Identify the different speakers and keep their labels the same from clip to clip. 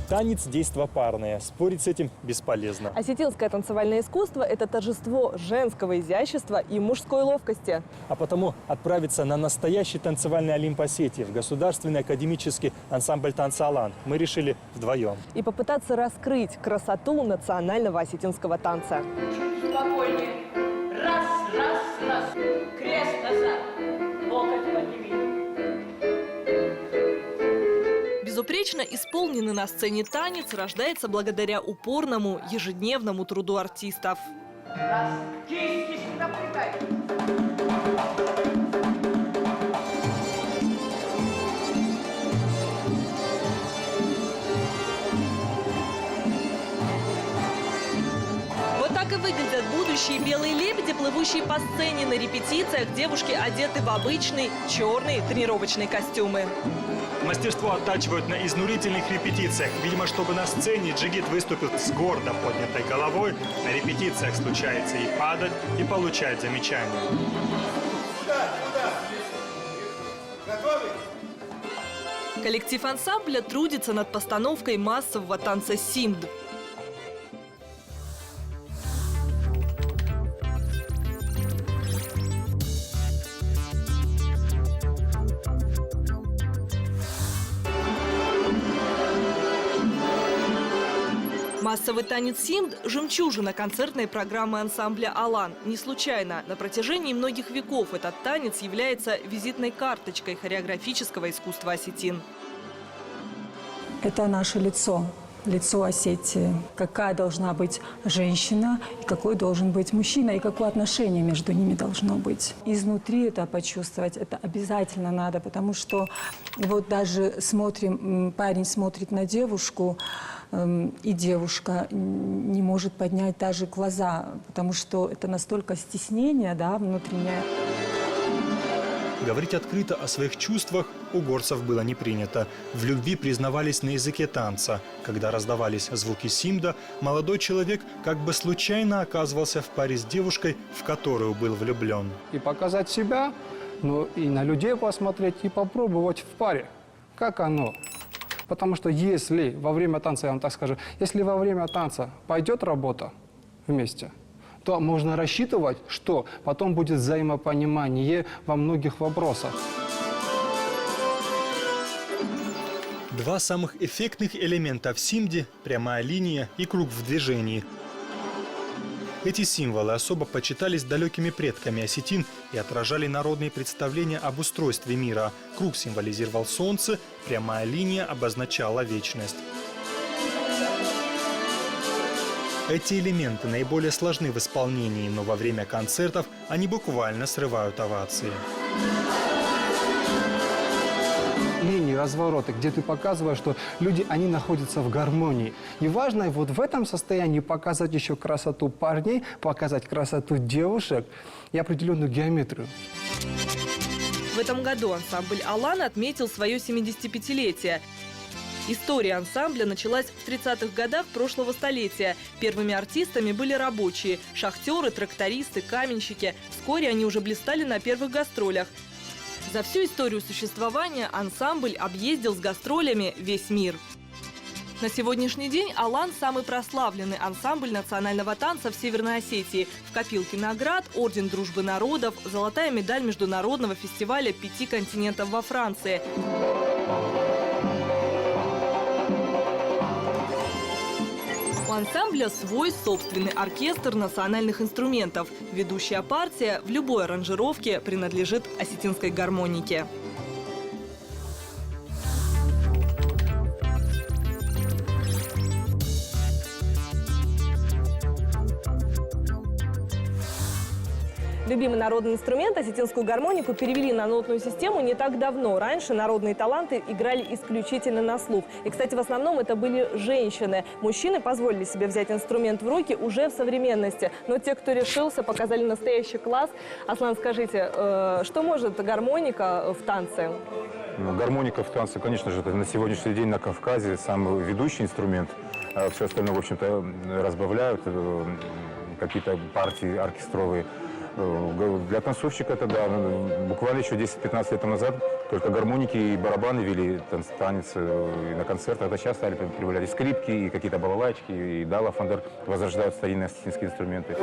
Speaker 1: Танец – действо парное. Спорить с этим бесполезно.
Speaker 2: Осетинское танцевальное искусство – это торжество женского изящества и мужской ловкости.
Speaker 1: А потому отправиться на настоящий танцевальный Олимп Осетии в Государственный академический ансамбль танца «Алан» мы решили вдвоем.
Speaker 2: И попытаться раскрыть красоту национального осетинского танца.
Speaker 3: Спокойнее. Раз, раз, раз. Крест назад. Локоть подними.
Speaker 2: Безупречно исполненный на сцене танец рождается благодаря упорному ежедневному труду артистов.
Speaker 3: Раз. Кисть не напрягай.
Speaker 2: Вот так и выглядят будущие белые лебеди, плывущие по сцене. На репетициях девушки одеты в обычные черные тренировочные костюмы.
Speaker 1: Мастерство оттачивают на изнурительных репетициях. Видимо, чтобы на сцене джигит выступил с гордо поднятой головой, на репетициях случается и падать, и получать замечания.
Speaker 2: Коллектив ансамбля трудится над постановкой массового танца симд. Массовый танец симд – жемчужина концертной программы ансамбля «Алан». Не случайно. На протяжении многих веков этот танец является визитной карточкой хореографического искусства осетин.
Speaker 4: Это наше лицо, лицо Осетии. Какая должна быть женщина, и какой должен быть мужчина, и какое отношение между ними должно быть. Изнутри это почувствовать, это обязательно надо, потому что вот даже парень смотрит на девушку, и девушка не может поднять даже глаза, потому что это настолько стеснение, да, внутреннее.
Speaker 1: Говорить открыто о своих чувствах у горцев было не принято. В любви признавались на языке танца. Когда раздавались звуки симда, молодой человек как бы случайно оказывался в паре с девушкой, в которую был влюблен.
Speaker 5: И показать себя, но и на людей посмотреть, и попробовать в паре, как оно. Потому что если во время танца, я вам так скажу, если во время танца пойдет работа вместе, то можно рассчитывать, что потом будет взаимопонимание во многих вопросах.
Speaker 1: Два самых эффектных элемента в симде – прямая линия и круг в движении. Эти символы особо почитались далекими предками осетин и отражали народные представления об устройстве мира. Круг символизировал солнце, прямая линия обозначала вечность. Эти элементы наиболее сложны в исполнении, но во время концертов они буквально срывают овации.
Speaker 5: Линии, развороты, где ты показываешь, что люди, они находятся в гармонии. И важно вот в этом состоянии показать еще красоту парней, показать красоту девушек и определенную геометрию.
Speaker 2: В этом году ансамбль «Алан» отметил свое 75-летие. История ансамбля началась в 30-х годах прошлого столетия. Первыми артистами были рабочие – шахтеры, трактористы, каменщики. Вскоре они уже блистали на первых гастролях. За всю историю существования ансамбль объездил с гастролями весь мир. На сегодняшний день «Алан» – самый прославленный ансамбль национального танца в Северной Осетии. В копилке наград – Орден Дружбы народов, золотая медаль международного фестиваля 5 континентов во Франции. У ансамбля свой собственный оркестр национальных инструментов. Ведущая партия в любой аранжировке принадлежит осетинской гармонике. Любимый народный инструмент, осетинскую гармонику, перевели на нотную систему не так давно. Раньше народные таланты играли исключительно на слух. И, кстати, в основном это были женщины. Мужчины позволили себе взять инструмент в руки уже в современности. Но те, кто решился, показали настоящий класс. Аслан, скажите, что может гармоника в танце?
Speaker 6: Гармоника в танце, конечно же, это на сегодняшний день на Кавказе самый ведущий инструмент. Все остальное, в общем-то, разбавляют какие-то партии оркестровые. Для танцовщика это да. Буквально еще 10-15 лет назад только гармоники и барабаны вели танец и на концертах. Это сейчас стали прибавлять и скрипки, и какие-то балалайчики, и дала, фандер возрождают старинные осетинские инструменты.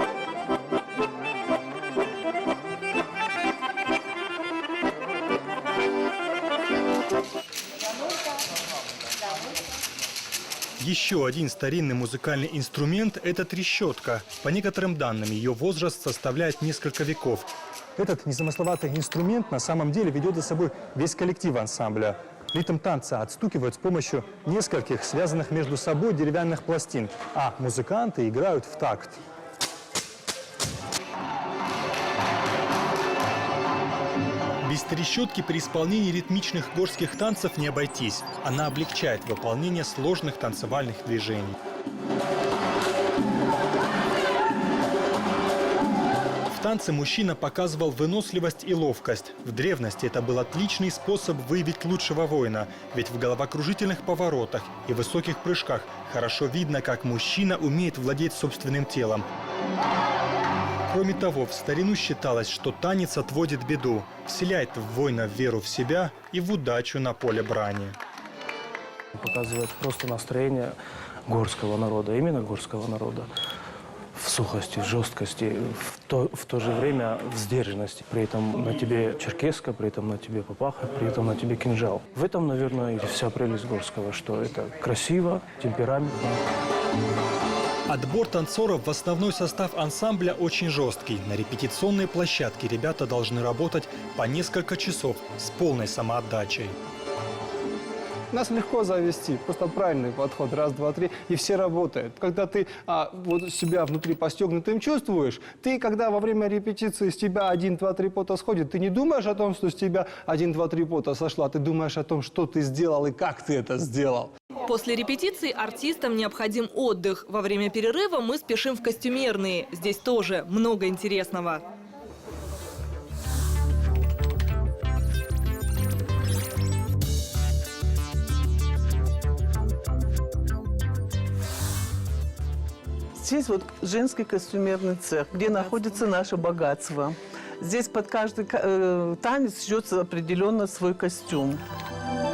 Speaker 1: Еще один старинный музыкальный инструмент – это трещотка. По некоторым данным, ее возраст составляет несколько веков. Этот незамысловатый инструмент на самом деле ведет за собой весь коллектив ансамбля. Ритм танца отстукивают с помощью нескольких связанных между собой деревянных пластин, а музыканты играют в такт. Без трещотки при исполнении ритмичных горских танцев не обойтись. Она облегчает выполнение сложных танцевальных движений. В танце мужчина показывал выносливость и ловкость. В древности это был отличный способ выявить лучшего воина. Ведь в головокружительных поворотах и высоких прыжках хорошо видно, как мужчина умеет владеть собственным телом. Кроме того, в старину считалось, что танец отводит беду, вселяет в воина веру в себя и в удачу на поле брани.
Speaker 7: Показывает просто настроение горского народа, именно горского народа. В сухости, в жесткости, в то же время в сдержанности. При этом на тебе черкеска, при этом на тебе папаха, при этом на тебе кинжал. В этом, наверное, и вся прелесть горского, что это красиво, темпераментно.
Speaker 1: Отбор танцоров в основной состав ансамбля очень жесткий. На репетиционной площадке ребята должны работать по несколько часов с полной самоотдачей.
Speaker 5: Нас легко завести, просто правильный подход, раз, два, три, и все работают. Когда ты вот себя внутри постегнутым чувствуешь, ты, когда во время репетиции с тебя 1, 2, 3 пота сходит, ты не думаешь о том, что с тебя 1, 2, 3 пота сошло, а ты думаешь о том, что ты сделал и как ты это сделал.
Speaker 2: После репетиции артистам необходим отдых. Во время перерыва мы спешим в костюмерные. Здесь тоже много интересного.
Speaker 8: Здесь вот женский костюмерный цех, где находится наше богатство. Здесь под каждый танец шьется определенно свой костюм.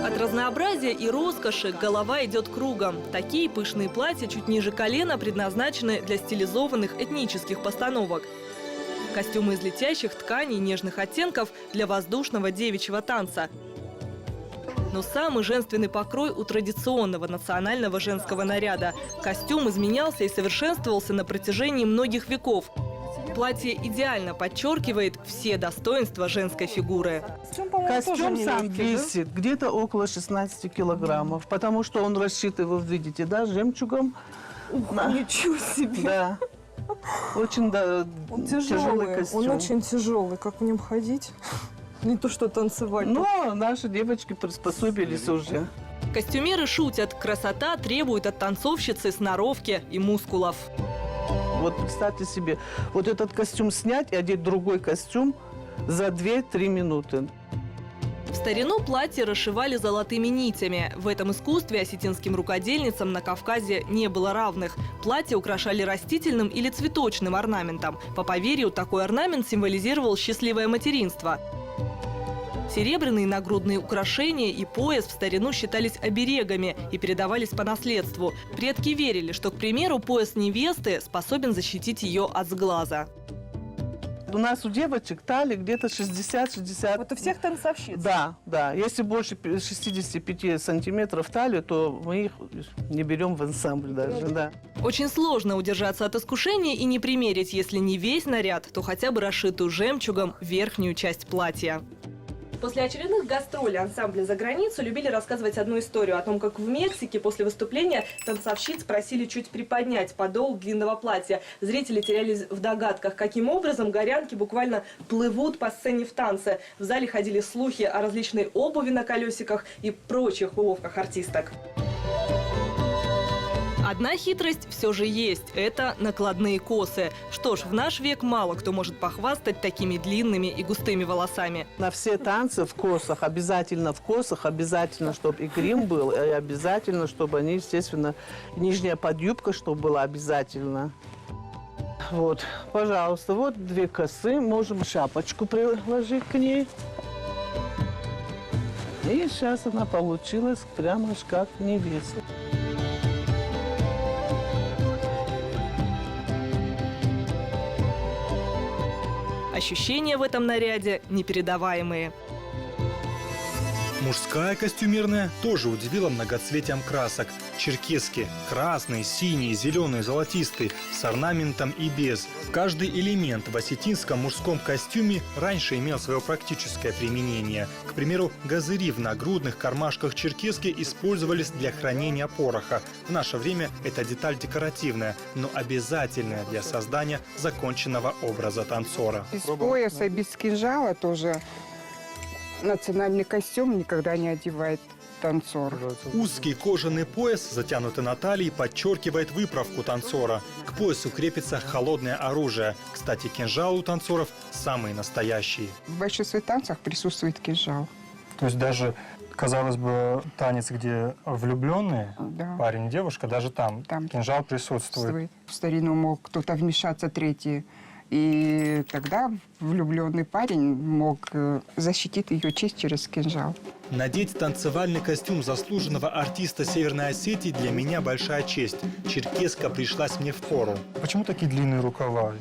Speaker 2: От разнообразия и роскоши голова идет кругом. Такие пышные платья чуть ниже колена предназначены для стилизованных этнических постановок. Костюмы из летящих тканей нежных оттенков для воздушного девичьего танца. Но самый женственный покрой у традиционного национального женского наряда. Костюм изменялся и совершенствовался на протяжении многих веков. Платье идеально подчеркивает все достоинства женской фигуры.
Speaker 8: Костюм сам весит где-то около 16 килограммов, потому что он расшит, вы видите, да, жемчугом.
Speaker 9: Ничего себе!
Speaker 8: Да. Очень тяжелый костюм.
Speaker 9: Он очень тяжелый. Как в нем ходить? Не то что танцевать.
Speaker 8: Но наши девочки приспособились уже.
Speaker 2: Костюмеры шутят. Красота требует от танцовщицы сноровки и мускулов.
Speaker 8: Вот представьте себе, вот этот костюм снять и одеть другой костюм за 2-3 минуты.
Speaker 2: В старину платья расшивали золотыми нитями. В этом искусстве осетинским рукодельницам на Кавказе не было равных. Платья украшали растительным или цветочным орнаментом. По поверью, такой орнамент символизировал счастливое материнство. Серебряные нагрудные украшения и пояс в старину считались оберегами и передавались по наследству. Предки верили, что, к примеру, пояс невесты способен защитить ее от сглаза.
Speaker 8: У нас у девочек талия где-то 60-60.
Speaker 9: Вот у всех танцовщиц?
Speaker 8: Да, да. Если больше 65 сантиметров талию, то мы их не берем в ансамбль даже, да.
Speaker 2: Очень сложно удержаться от искушения и не примерить, если не весь наряд, то хотя бы расшитую жемчугом верхнюю часть платья. После очередных гастролей ансамбля за границу любили рассказывать одну историю о том, как в Мексике после выступления танцовщиц просили чуть приподнять подол длинного платья. Зрители терялись в догадках, каким образом горянки буквально плывут по сцене в танце. В зале ходили слухи о различной обуви на колесиках и прочих уловках артисток. Одна хитрость все же есть – это накладные косы. Что ж, в наш век мало кто может похвастать такими длинными и густыми волосами.
Speaker 8: На все танцы в косах, обязательно, чтобы и грим был, и обязательно, чтобы они, естественно, нижняя подъюбка, чтобы была обязательно. Вот, пожалуйста, вот 2 косы. Можем шапочку приложить к ней. И сейчас она получилась прямо аж как невеста.
Speaker 2: Ощущения в этом наряде непередаваемые.
Speaker 1: Мужская костюмерная тоже удивила многоцветием красок. Черкески – красный, синий, зеленый, золотистый, с орнаментом и без. Каждый элемент в осетинском мужском костюме раньше имел свое практическое применение. К примеру, газыри в нагрудных кармашках черкески использовались для хранения пороха. В наше время это деталь декоративная, но обязательная для создания законченного образа танцора.
Speaker 10: Без пояса и без кинжала тоже национальный костюм никогда не одевает танцор.
Speaker 1: Узкий кожаный пояс, затянутый на талии, подчеркивает выправку танцора. К поясу крепится холодное оружие. Кстати, кинжал у танцоров самый настоящий.
Speaker 10: В большинстве танцах присутствует кинжал.
Speaker 5: То есть даже, казалось бы, танец, где влюбленные,
Speaker 10: Да.
Speaker 5: парень и девушка, даже там кинжал присутствует.
Speaker 10: В старину мог кто-то вмешаться третий. И тогда влюбленный парень мог защитить ее честь через кинжал.
Speaker 1: Надеть танцевальный костюм заслуженного артиста Северной Осетии для меня большая честь. Черкеска пришлась мне впору.
Speaker 5: Почему такие длинные рукава?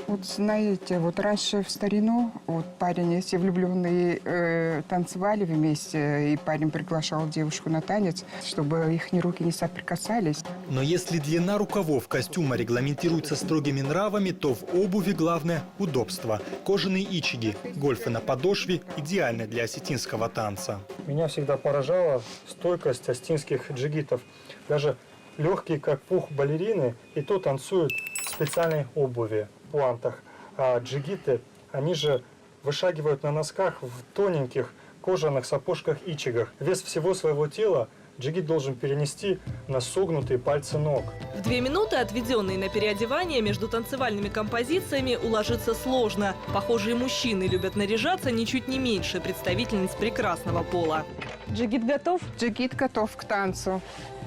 Speaker 10: Вот знаете, вот раньше в старину вот парень, если влюбленные танцевали вместе, и парень приглашал девушку на танец, чтобы их руки не соприкасались.
Speaker 1: Но если длина рукавов костюма регламентируется строгими нравами, то в обуви главное – удобство. Кожаные ичиги, гольфы на подошве – идеально для осетинского танца.
Speaker 5: Меня всегда поражала стойкость осетинских джигитов. Даже легкие, как пух, балерины, и то танцуют в специальной обуви, пуантах. А джигиты, они же вышагивают на носках в тоненьких кожаных сапожках-ичигах. Вес всего своего тела джигит должен перенести на согнутые пальцы ног.
Speaker 2: В 2 минуты, отведенные на переодевание, между танцевальными композициями уложиться сложно. Похожие мужчины любят наряжаться ничуть не меньше представительниц прекрасного пола. Джигит готов?
Speaker 10: Джигит готов к танцу.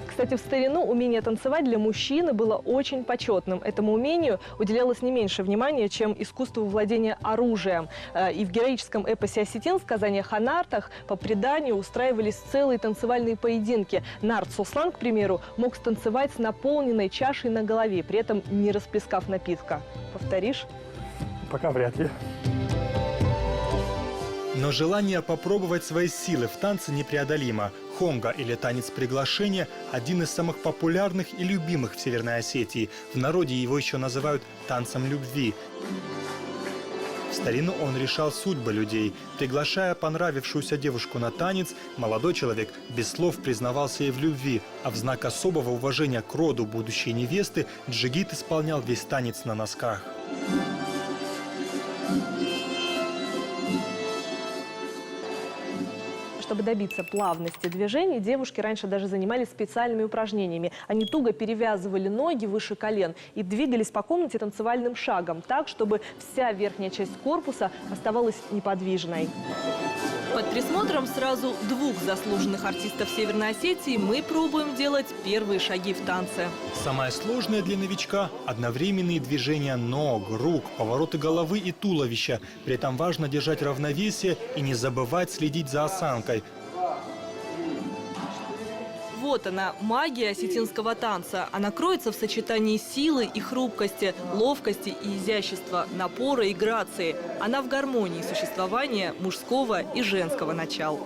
Speaker 2: Кстати, в старину умение танцевать для мужчины было очень почетным. Этому умению уделялось не меньше внимания, чем искусству владения оружием. И в героическом эпосе «Осетин» сказания Ханартах по преданию устраивались целые танцевальные поединки. Нарт Сослан, к примеру, мог станцевать с наполненной чашей на голове, при этом не расплескав напитка. Повторишь?
Speaker 5: Пока вряд ли.
Speaker 1: Но желание попробовать свои силы в танце непреодолимо. Хонга или танец приглашения – один из самых популярных и любимых в Северной Осетии. В народе его еще называют танцем любви. В старину он решал судьбы людей. Приглашая понравившуюся девушку на танец, молодой человек без слов признавался ей в любви, а в знак особого уважения к роду будущей невесты джигит исполнял весь танец на носках.
Speaker 2: Чтобы добиться плавности движений, девушки раньше даже занимались специальными упражнениями. Они туго перевязывали ноги выше колен и двигались по комнате танцевальным шагом, так, чтобы вся верхняя часть корпуса оставалась неподвижной. Под присмотром сразу 2 заслуженных артистов Северной Осетии мы пробуем делать первые шаги в танце.
Speaker 1: Самое сложное для новичка – одновременные движения ног, рук, повороты головы и туловища. При этом важно держать равновесие и не забывать следить за осанкой.
Speaker 2: Вот она, магия осетинского танца. Она кроется в сочетании силы и хрупкости, ловкости и изящества, напора и грации. Она в гармонии существования мужского и женского начал.